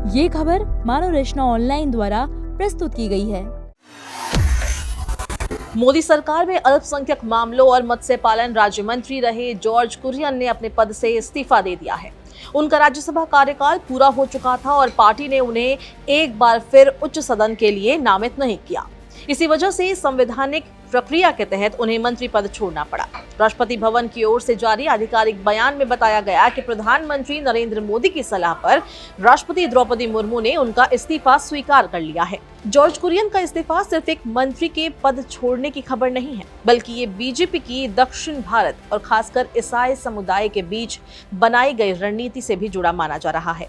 ये खबर मानव रचना ऑनलाइन द्वारा प्रस्तुत की गई है। मोदी सरकार में अल्पसंख्यक मामलों और मत्स्य पालन राज्य मंत्री रहे जॉर्ज कुरियन ने अपने पद से इस्तीफा दे दिया है। उनका राज्यसभा कार्यकाल पूरा हो चुका था और पार्टी ने उन्हें एक बार फिर उच्च सदन के लिए नामित नहीं किया। इसी वजह से संवैधानिक प्रक्रिया के तहत उन्हें मंत्री पद छोड़ना पड़ा। राष्ट्रपति भवन की ओर से जारी आधिकारिक बयान में बताया गया कि प्रधानमंत्री नरेंद्र मोदी की सलाह पर राष्ट्रपति द्रौपदी मुर्मू ने उनका इस्तीफा स्वीकार कर लिया है। जॉर्ज कुरियन का इस्तीफा सिर्फ एक मंत्री के पद छोड़ने की खबर नहीं है, बल्कि ये बीजेपी की दक्षिण भारत और खासकर ईसाई समुदाय के बीच बनाई गई रणनीति से भी जुड़ा माना जा रहा है।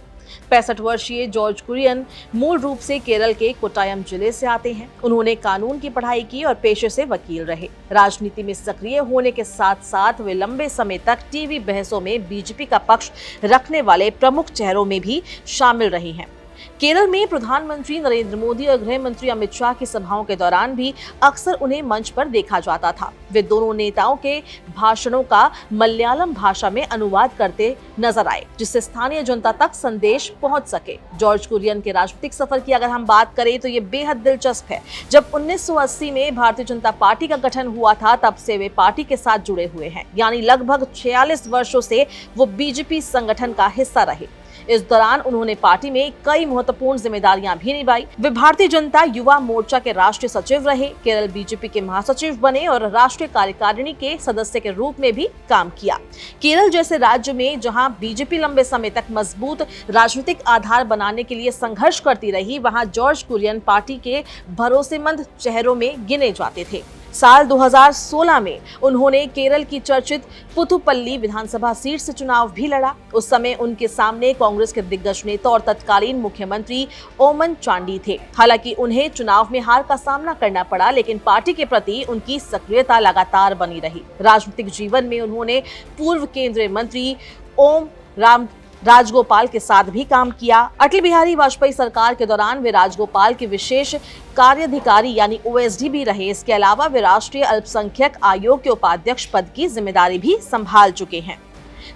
65 वर्षीय जॉर्ज कुरियन मूल रूप से केरल के कोट्टायम जिले से आते हैं। उन्होंने कानून की पढ़ाई की और पेशे से वकील रहे। राजनीति में सक्रिय होने के साथ साथ वे लंबे समय तक टीवी बहसों में बीजेपी का पक्ष रखने वाले प्रमुख चेहरों में भी शामिल रहे हैं। केरल में प्रधानमंत्री नरेंद्र मोदी और गृह मंत्री अमित शाह की सभाओं के दौरान भी अक्सर उन्हें मंच पर देखा जाता था। वे दोनों नेताओं के भाषणों का मलयालम भाषा में अनुवाद करते नजर आए, जिससे स्थानीय जनता तक संदेश पहुंच सके। जॉर्ज कुरियन के राजनीतिक सफर की अगर हम बात करें तो ये बेहद दिलचस्प है। जब 1980 में भारतीय जनता पार्टी का गठन हुआ था, तब से वे पार्टी के साथ जुड़े हुए हैं, यानी लगभग 46 वर्षों से वो बीजेपी संगठन का हिस्सा रहे। इस दौरान उन्होंने पार्टी में कई महत्वपूर्ण जिम्मेदारियां भी निभाई। वे भारतीय जनता युवा मोर्चा के राष्ट्रीय सचिव रहे, केरल बीजेपी के महासचिव बने और राष्ट्रीय कार्यकारिणी के सदस्य के रूप में भी काम किया। केरल जैसे राज्य में जहां बीजेपी लंबे समय तक मजबूत राजनीतिक आधार बनाने के लिए संघर्ष करती रही, वहां जॉर्ज कुरियन पार्टी के भरोसेमंद चेहरों में गिने जाते थे। साल 2016 में उन्होंने केरल की चर्चित पुथुपल्ली विधानसभा सीट से चुनाव भी लड़ा। उस समय उनके सामने कांग्रेस के दिग्गज नेता और तत्कालीन मुख्यमंत्री ओमन चांडी थे। हालांकि उन्हें चुनाव में हार का सामना करना पड़ा, लेकिन पार्टी के प्रति उनकी सक्रियता लगातार बनी रही। राजनीतिक जीवन में उन्होंने पूर्व केंद्रीय मंत्री ओम राजगोपाल के साथ भी काम किया। अटल बिहारी वाजपेयी सरकार के दौरान वे राजगोपाल के विशेष कार्याधिकारी यानी ओएसडी भी रहे। इसके अलावा वे राष्ट्रीय अल्पसंख्यक आयोग के उपाध्यक्ष पद की जिम्मेदारी भी संभाल चुके हैं।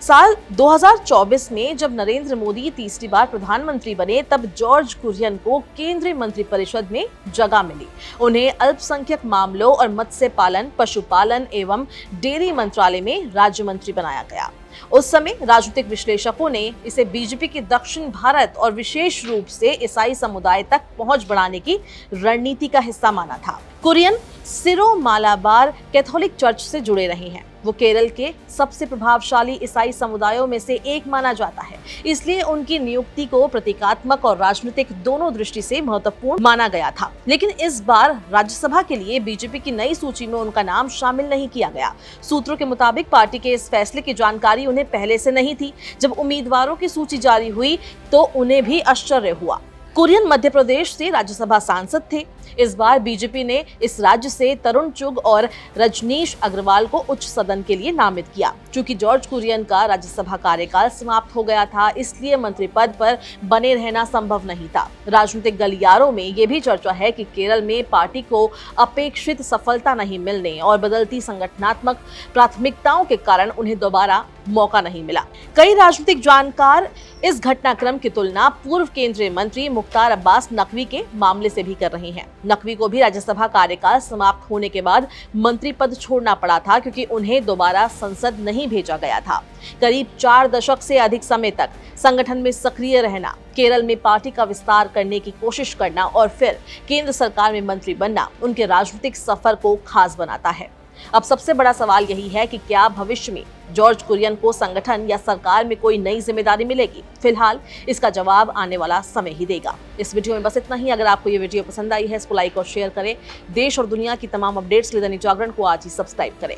साल 2024 में जब नरेंद्र मोदी तीसरी बार प्रधानमंत्री बने, तब जॉर्ज कुरियन को केंद्रीय मंत्रिपरिषद में जगह मिली। उन्हें अल्पसंख्यक मामलों और मत्स्य पालन, पशुपालन एवं डेयरी मंत्रालय में राज्य मंत्री बनाया गया। उस समय राजनीतिक विश्लेषकों ने इसे बीजेपी के दक्षिण भारत और विशेष रूप से ईसाई समुदाय तक पहुंच बढ़ाने की रणनीति का हिस्सा माना था। कुरियन सिरो मालाबार कैथोलिक चर्च से जुड़े रहे हैं। वो केरल के सबसे प्रभावशाली ईसाई समुदायों में से एक माना जाता है, इसलिए उनकी नियुक्ति को प्रतीकात्मक और राजनीतिक दोनों दृष्टि से महत्वपूर्ण माना गया था। लेकिन इस बार राज्यसभा के लिए बीजेपी की नई सूची में उनका नाम शामिल नहीं किया गया। सूत्रों के मुताबिक पार्टी के इस फैसले की जानकारी उन्हें पहले से नहीं थी। जब उम्मीदवारों की सूची जारी हुई तो उन्हें भी आश्चर्य हुआ। कुरियन मध्य प्रदेश से राज्यसभा सांसद थे। इस बार बीजेपी ने इस राज्य से तरुण चुग और रजनीश अग्रवाल को उच्च सदन के लिए नामित किया। चूंकि जॉर्ज कुरियन का राज्यसभा कार्यकाल समाप्त हो गया था, इसलिए मंत्री पद पर बने रहना संभव नहीं था। राजनीतिक गलियारों में ये भी चर्चा है कि केरल में पार्टी को अपेक्षित सफलता नहीं मिलने और बदलती संगठनात्मक प्राथमिकताओं के कारण उन्हें दोबारा मौका नहीं मिला। कई राजनीतिक जानकार इस घटनाक्रम की तुलना पूर्व केंद्रीय मंत्री मुख्तार अब्बास नकवी के मामले से भी कर रहे हैं। नकवी को भी राज्यसभा कार्यकाल समाप्त होने के बाद मंत्री पद छोड़ना पड़ा था, क्योंकि उन्हें दोबारा संसद नहीं भेजा गया था। करीब 4 दशक से अधिक समय तक संगठन में सक्रिय रहना, केरल में पार्टी का विस्तार करने की कोशिश करना और फिर केंद्र सरकार में मंत्री बनना उनके राजनीतिक सफर को खास बनाता है। अब सबसे बड़ा सवाल यही है कि क्या भविष्य में जॉर्ज कुरियन को संगठन या सरकार में कोई नई जिम्मेदारी मिलेगी? फिलहाल इसका जवाब आने वाला समय ही देगा। इस वीडियो में बस इतना ही। अगर आपको ये वीडियो पसंद आई है, इसको लाइक और शेयर करें। देश और दुनिया की तमाम अपडेट्स के लिए दैनिक जागरण को आज ही सब्सक्राइब करें।